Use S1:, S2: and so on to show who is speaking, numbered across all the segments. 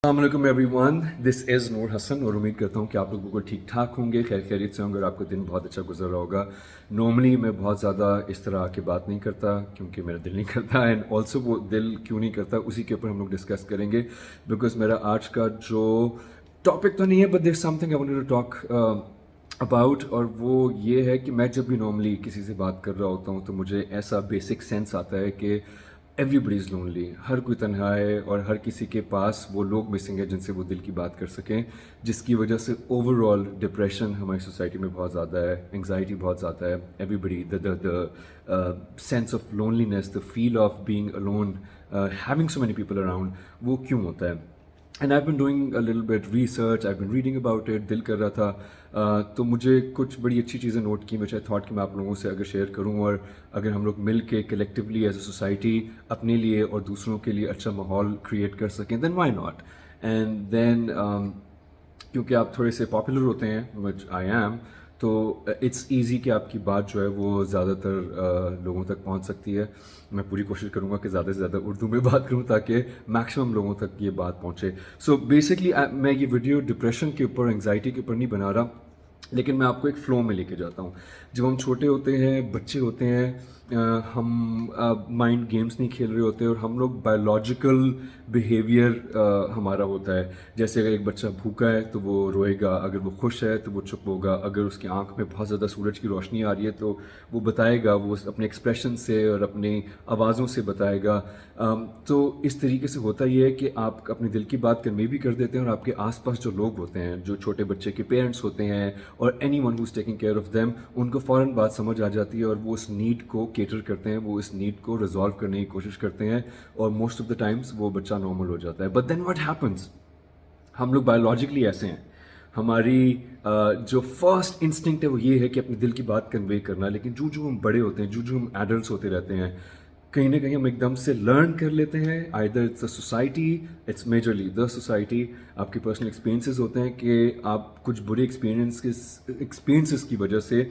S1: अस्सलामुअलैकुम everyone, this is नूर हसन और उम्मीद करता हूँ कि आप लोगों को ठीक ठाक होंगे, खैर खैरियत से होंगे और आपका दिन बहुत अच्छा गुजर रहा होगा। नॉर्मली मैं बहुत ज़्यादा इस तरह की बात नहीं करता क्योंकि मेरा दिल नहीं करता, एंड ऑल्सो वो दिल क्यों नहीं करता उसी के ऊपर हम लोग डिस्कस करेंगे। बिकॉज मेरा आज का जो टॉपिक तो नहीं है, but there something I wanted to talk about, और वो ये है कि मैं जब भी नॉर्मली किसी से बात कर रहा होता हूँ तो मुझे ऐसा बेसिक सेंस आता है कि एवरीबडी इज़ लोनली, हर कोई तन्हा है और हर किसी के पास वो लोग मिसिंग है जिनसे वो दिल की बात कर सकें, जिसकी वजह से ओवरऑल डिप्रेशन हमारी सोसाइटी में बहुत ज़्यादा है, एंग्जाइटी बहुत ज़्यादा है। Everybody the sense of loneliness, the feel of being alone, having so many people around, वो क्यों होता है? And I been doing a little bit research, I been reading about it, दिल कर रहा था तो मुझे कुछ बड़ी अच्छी चीज़ें नोट की, विच आई थॉट कि मैं आप लोगों से अगर शेयर करूं और अगर हम लोग मिल के कलेक्टिवली एज अ सोसाइटी अपने लिए और दूसरों के लिए अच्छा माहौल क्रिएट कर सकें, then why not. And then क्योंकि आप थोड़े से पॉपुलर होते हैं, विच आई एम, तो इट्स ईजी कि आपकी बात जो है वो ज़्यादातर लोगों तक पहुंच सकती है। मैं पूरी कोशिश करूंगा कि ज़्यादा से ज़्यादा उर्दू में बात करूं ताकि मैक्सिमम लोगों तक ये बात पहुंचे। सो बेसिकली मैं ये वीडियो डिप्रेशन के ऊपर, एंग्जाइटी के ऊपर नहीं बना रहा, लेकिन मैं आपको एक फ़्लो में लेके जाता हूँ। जब हम छोटे होते हैं, बच्चे होते हैं, हम माइंड गेम्स नहीं खेल रहे होते और हम लोग बायोलॉजिकल बिहेवियर हमारा होता है। जैसे अगर एक बच्चा भूखा है तो वो रोएगा, अगर वो खुश है तो वो चुप होगा, अगर उसकी आंख में बहुत ज़्यादा सूरज की रोशनी आ रही है तो वो बताएगा, वो अपने एक्सप्रेशन से और अपनी आवाज़ों से बताएगा। तो इस तरीके से होता ये है कि आप अपने दिल की बात कन्वे भी कर देते हैं और आपके आसपास जो लोग होते हैं, जो छोटे बच्चे के पेरेंट्स होते हैं और any one who is taking care of them, उनको फ़ौरन बात समझ आ जाती है और वो उस नीड को केटर करते हैं, वो इस नीड को रिजॉल्व करने की कोशिश करते हैं और मोस्ट ऑफ द टाइम्स वो बच्चा नॉर्मल हो जाता है। बट देन व्हाट हैपन्स, हम लोग बायोलॉजिकली ऐसे हैं, हमारी जो फर्स्ट इंस्टिंक्ट है वो ये है कि अपने दिल की बात कन्वे करना, लेकिन जो जो हम बड़े होते हैं, जो जो हम एडल्ट्स होते रहते हैं, कहीं ना कहीं हम एकदम से लर्न कर लेते हैं, either it's the society, it's majorly the society, आपके पर्सनल एक्सपीरियंसेस होते हैं कि आप कुछ बुरे एक्सपीरियंसेस की वजह से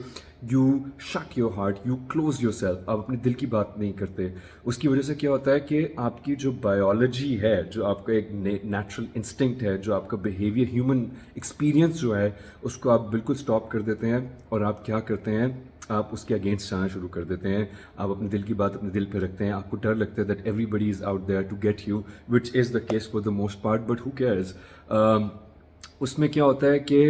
S1: you shut your heart, you close your self, आप अपने दिल की बात नहीं करते। उसकी वजह से क्या होता है कि आपकी जो बायोलॉजी है, जो आपका एक नेचुरल इंस्टिंक्ट है, जो आपका बिहेवियर, ह्यूमन एक्सपीरियंस जो है, उसको आप बिल्कुल स्टॉप कर देते हैं और आप क्या करते हैं, आप उसके अगेंस्ट जाना शुरू कर देते हैं। आप अपने दिल की बात अपने दिल पे रखते हैं, आपको डर लगता है that everybody is out there to get you, which is the case for the most part, but who cares. उसमें क्या होता है कि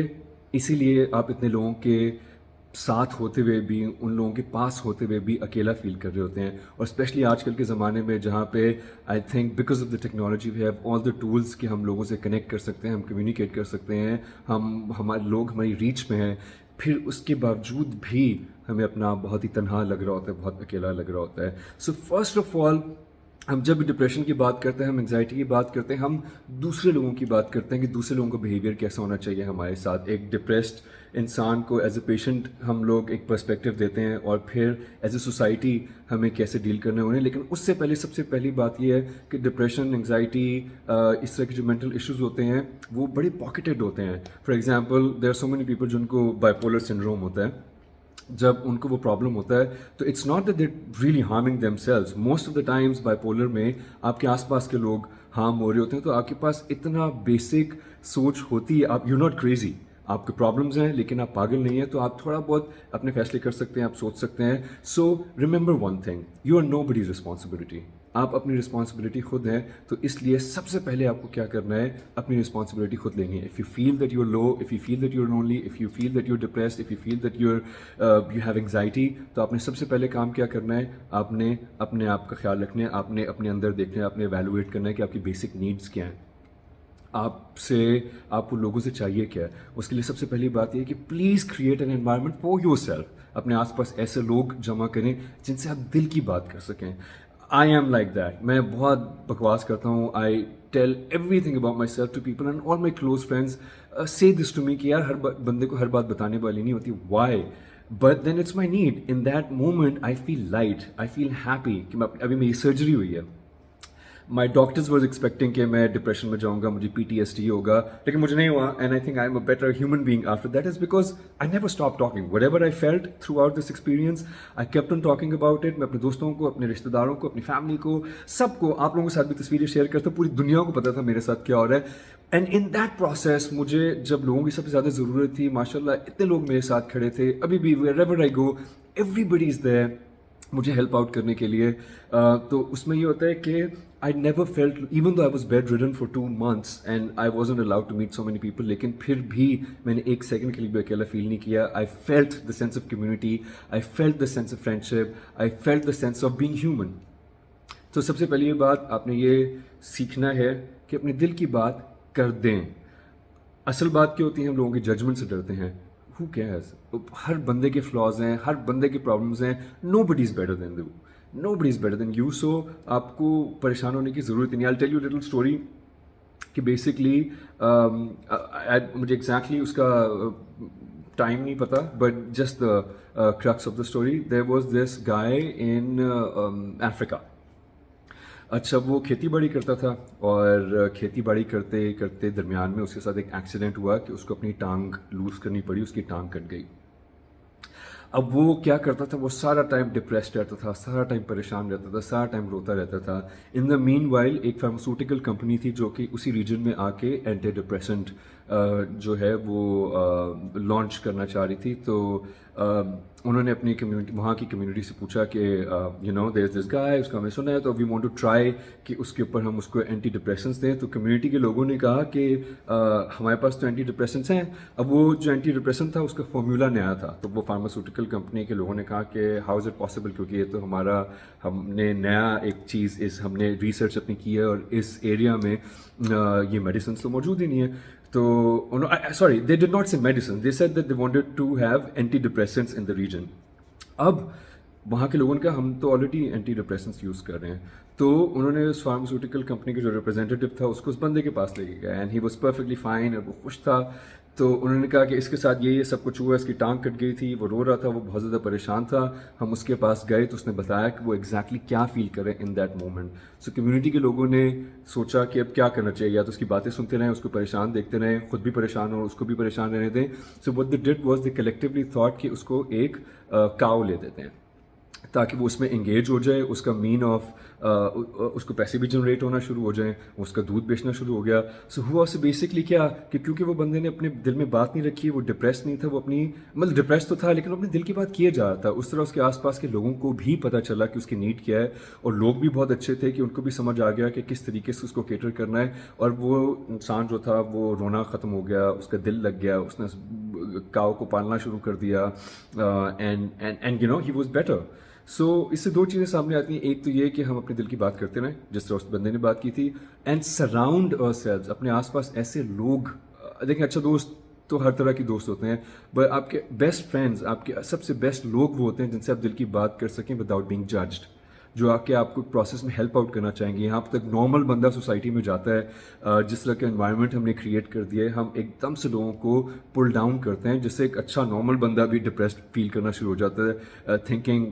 S1: इसीलिए आप इतने लोगों के साथ होते हुए भी, उन लोगों के पास होते हुए भी अकेला फील कर रहे होते हैं। और स्पेशली आजकल के ज़माने में जहाँ पे I think because of the technology we have all the tools कि हम लोगों से कनेक्ट कर सकते हैं, हम कम्युनिकेट कर सकते हैं, हमारे लोग हमारी रीच में हैं, फिर उसके बावजूद भी हमें अपना बहुत ही तन्हा लग रहा होता है, बहुत अकेला लग रहा होता है। सो फर्स्ट ऑफ ऑल, हम जब भी डिप्रेशन की बात करते हैं, हम एंग्जाइटी की बात करते हैं, हम दूसरे लोगों की बात करते हैं कि दूसरे लोगों का बिहेवियर कैसा होना चाहिए हमारे साथ। एक डिप्रेस्ड इंसान को एज ए पेशेंट हम लोग एक पर्सपेक्टिव देते हैं और फिर एज ए सोसाइटी हमें कैसे डील करने होने। लेकिन उससे पहले सबसे पहली बात यह है कि डिप्रेशन, एंग्जाइटी, इस तरह के जो मेंटल इश्यूज होते हैं वो बड़े पॉकेटेड होते हैं। For example, there are so many people जिनको बाइपोलर सिंड्रोम होता है। जब उनको वो प्रॉब्लम होता है तो it's not that they really harming themselves, most of the times bipolar में आपके आसपास के लोग हार्म हो रहे होते हैं, तो आपके पास इतना बेसिक सोच होती है, आप यू नॉट क्रेजी, आपके प्रॉब्लम्स हैं लेकिन आप पागल नहीं हैं, तो आप थोड़ा बहुत अपने फैसले कर सकते हैं, आप सोच सकते हैं। So remember one thing, you are nobody's responsibility, आप अपनी रिस्पॉन्सिबिलिटी खुद हैं। तो इसलिए सबसे पहले आपको क्या करना है, अपनी रिस्पॉन्सिबिलिटी खुद लेनी है। If you feel that you are low, if you feel that you are lonely, if you feel that you are depressed, if you feel that you have anxiety, तो आपने सबसे पहले काम क्या करना है, आपने अपने आप का ख्याल रखना है, आपने अपने अंदर देखना है, आपने एवेलुएट करना है कि आपकी बेसिक नीड्स क्या हैं, आपको लोगों से चाहिए क्या है। उसके लिए सबसे पहली बात यह कि please create an environment for your self. अपने आसपास ऐसे लोग जमा करें जिनसे आप दिल की बात कर सकें। आई एम लाइक दैट, मैं बहुत बकवास करता हूँ, I tell everything about myself to people and all my close friends से दिस टू मी कि यार हर बंदे को हर बात बताने वाली नहीं होती, why, but then it's my need. In that moment I feel light, I feel happy कि अभी मेरी सर्जरी हुई है, माई डॉक्टर्स वॉज एक्सपेक्टिंग कि मैं डिप्रेशन में जाऊंगा, मुझे PTSD होगा, लेकिन मुझे नहीं हुआ. And I think I am a better human being after that is because I never stop talking. Whatever I felt through out this experience, I kept on talking about it. मैं अपने दोस्तों को, अपने रिश्तेदारों को, अपनी फैमिली को, सबको, आप लोगों के साथ भी तस्वीरें शेयर करता हूँ. पूरी दुनिया को पता था मेरे साथ क्या हो रहा है. एंड इन दैट प्रोसेस मुझे जब लोगों की सबसे ज़्यादा ज़रूरत थी, माशाल्लाह इतने लोग मेरे साथ खड़े थे. अभी भी wherever I go, everybody is there मुझे हेल्प आउट करने के लिए. तो उसमें ये होता है कि I never felt, even though I was bedridden for 2 months and I wasn't allowed to meet so many people, लेकिन फिर भी मैंने एक सेकंड के लिए भी अकेला फील नहीं किया. I felt the sense of community, I felt the sense of friendship, I felt the sense of being human. तो सबसे पहली ये बात आपने ये सीखना है कि अपने दिल की बात कर दें. असल बात क्या होती है, हम लोगों के जजमेंट से डरते हैं. हु केयर्स, हर बंदे के फ्लॉज हैं, हर बंदे के प्रॉब्लम्स हैं. Nobody is better than you, nobody is better than you. So आपको परेशान होने की ज़रूरत नहीं. I tell you little story कि बेसिकली मुझे एग्जैक्टली उसका टाइम नहीं पता, but just the crux of the story. There was this guy in Africa. अच्छा, वो खेती बाड़ी करता था और खेती बाड़ी करते करते दरमियान में उसके साथ एक एक्सीडेंट हुआ कि उसको अपनी टांग लूज करनी पड़ी, उसकी टांग कट गई. अब वो क्या करता था, वो सारा टाइम डिप्रेस्ड रहता था, सारा टाइम परेशान रहता था, सारा टाइम रोता रहता था. इन द मीन वाइल एक फार्मास्यूटिकल कंपनी थी जो कि उसी रीजन में आके एंटी डिप्रेसेंट जो है वो लॉन्च करना चाह रही थी. तो उन्होंने अपनी कम्युनिटी, वहाँ की कम्युनिटी से पूछा कि you know there is this guy, उसका हमें सुना है, तो वी वांट टू ट्राई कि उसके ऊपर हम उसको एंटी डिप्रेसेंट्स दें. तो कम्युनिटी के लोगों ने कहा कि हमारे पास तो एंटी डिप्रेसेंट्स हैं. अब वो जो एंटी डिप्रेसेंट था उसका फॉर्मूला नया था, तो वो फार्मास्यूटिकल कंपनी के लोगों ने कहा कि हाउ इज़ इट पॉसिबल, क्योंकि ये तो हमारा, हमने नया एक चीज़, इस हमने रिसर्च अपनी की है और इस एरिया में ये मेडिसिन तो मौजूद ही नहीं है. तो sorry, they did not say medicine, they said that they wanted to have antidepressants in the region. अब वहाँ के लोगों ने कहा हम तो ऑलरेडी एंटी डिप्रेसेंट्स यूज़ कर रहे हैं. तो उन्होंने उस फार्मास्यूटिकल कंपनी के जो रिप्रेजेंटेटिव था उसको उस बंदे के पास लेके गया and he was perfectly fine और वो खुश था. तो उन्होंने कहा कि इसके साथ ये सब कुछ हुआ, इसकी टांग कट गई थी, वो रो रहा था, वो बहुत ज़्यादा परेशान था. हम उसके पास गए तो उसने बताया कि वो एग्जैक्टली क्या फील करे इन दैट मोमेंट. सो कम्युनिटी के लोगों ने सोचा कि अब क्या करना चाहिए, या तो उसकी बातें सुनते रहें, उसको परेशान देखते रहें, खुद भी परेशान हो, उसको भी परेशान रहने दें. So what they did was they collectively thought कि उसको एक काऊ ले देते हैं ताकि वो उसमें इंगेज हो जाए, उसका मीन ऑफ उसको पैसे भी जनरेट होना शुरू हो जाएं, उसका दूध बेचना शुरू हो गया. सो हुआ से बेसिकली क्या कि क्योंकि वो बंदे ने अपने दिल में बात नहीं रखी, वो डिप्रेस नहीं था, वो अपनी मतलब डिप्रेस तो था लेकिन वो अपने दिल की बात किए जा रहा था. उस तरह उसके आसपास के लोगों को भी पता चला कि उसकी नीड क्या है और लोग भी बहुत अच्छे थे कि उनको भी समझ आ गया कि किस तरीके से उसको केटर करना है. और वो इंसान जो था वो रोना ख़त्म हो गया, उसका दिल लग गया, उसने काऊ को पालना शुरू कर दिया and you know he was better. So इससे दो चीज़ें सामने आती हैं. एक तो ये कि हम अपने दिल की बात करते रहें जिस तरह उस बंदे ने बात की थी, एंड सराउंड आवरसेल्व्स, अपने आसपास ऐसे लोग. देखें, अच्छा दोस्त तो हर तरह के दोस्त होते हैं, बट आपके बेस्ट फ्रेंड्स, आपके सबसे बेस्ट लोग वो होते हैं जिनसे आप दिल की बात कर सकें विदाउट बीइंग जज्ड, जो आके आपको प्रोसेस में हेल्प आउट करना चाहेंगे. यहाँ तक नॉर्मल बंदा सोसाइटी में जाता है, जिस तरह का एनवायरनमेंट हमने क्रिएट कर दिया है, हम एकदम से लोगों को पुल डाउन करते हैं, जिससे एक अच्छा नॉर्मल बंदा भी डिप्रेस्ड फील करना शुरू हो जाता है, thinking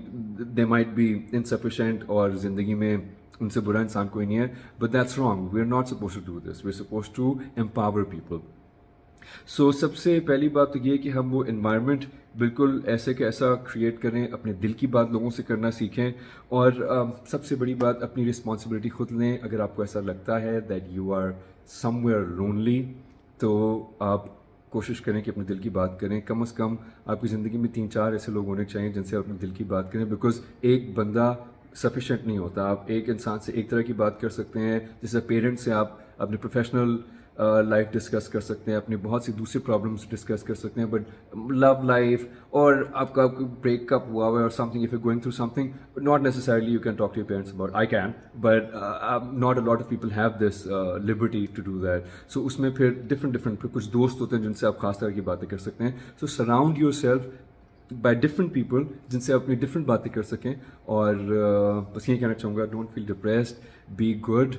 S1: they might be insufficient और ज़िंदगी में उनसे बुरा इंसान कोई नहीं है. But that's wrong, we are not suppose to do this, we are suppose to empower people. So सबसे पहली बात तो ये कि हम वो इन्वायरमेंट बिल्कुल ऐसे के ऐसा क्रिएट करें, अपने दिल की बात लोगों से करना सीखें. और सबसे बड़ी बात, अपनी रिस्पॉन्सिबिलिटी खुद लें. अगर आपको ऐसा लगता है that you are somewhere lonely, तो आप कोशिश करें कि अपने दिल की बात करें. कम से कम आपकी ज़िंदगी में 3-4 ऐसे लोग होने चाहिए जिनसे आप अपने दिल की बात करें, बिकॉज एक बंदा सफिशेंट नहीं होता. आप एक इंसान से एक तरह की बात कर सकते हैं, जैसे पेरेंट्स से आप अपने प्रोफेशनल लाइफ डिस्कस कर सकते हैं, अपनी बहुत सी दूसरी प्रॉब्लम्स डिस्कस कर सकते हैं, बट लव लाइफ और आपका ब्रेकअप हुआ हुआ और something, if you going through something, not necessarily you can talk to your parents about. I can, but not a lot of people have this liberty to do that. So उसमें फिर different कुछ दोस्त होते हैं जिनसे आप खास तरह की बातें कर सकते हैं. So surround your self by different people जिनसे आप अपनी डिफरेंट बातें कर सकें. और बस यही कहना चाहूँगा, don't feel depressed, be good,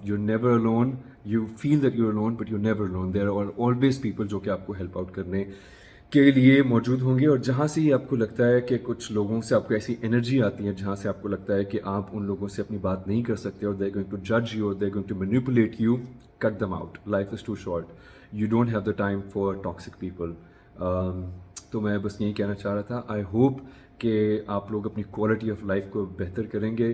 S1: you're never alone. You feel that you're alone, but you're never alone. There are always people जो कि आपको हेल्प आउट करने کے لیے موجود ہوں گے. اور جہاں سے ہی آپ کو لگتا ہے کہ کچھ لوگوں سے آپ کو ایسی انرجی آتی ہے جہاں سے آپ کو لگتا ہے کہ آپ ان لوگوں سے اپنی بات نہیں کر سکتے اور دے گوئنگ ٹو جج یو اور they going to manipulate you, cut them out. Life is too short. You don't have the time for toxic people. تو میں بس یہی کہنا چاہ رہا تھا. آئی ہوپ کہ آپ لوگ اپنی کوالٹی آف لائف کو بہتر کریں گے.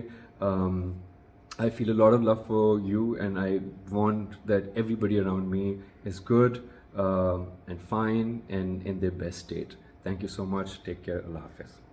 S1: I feel a lot of love for you, and I want that everybody around me is good and fine and in their best state. Thank you so much. Take care. Allah Hafiz.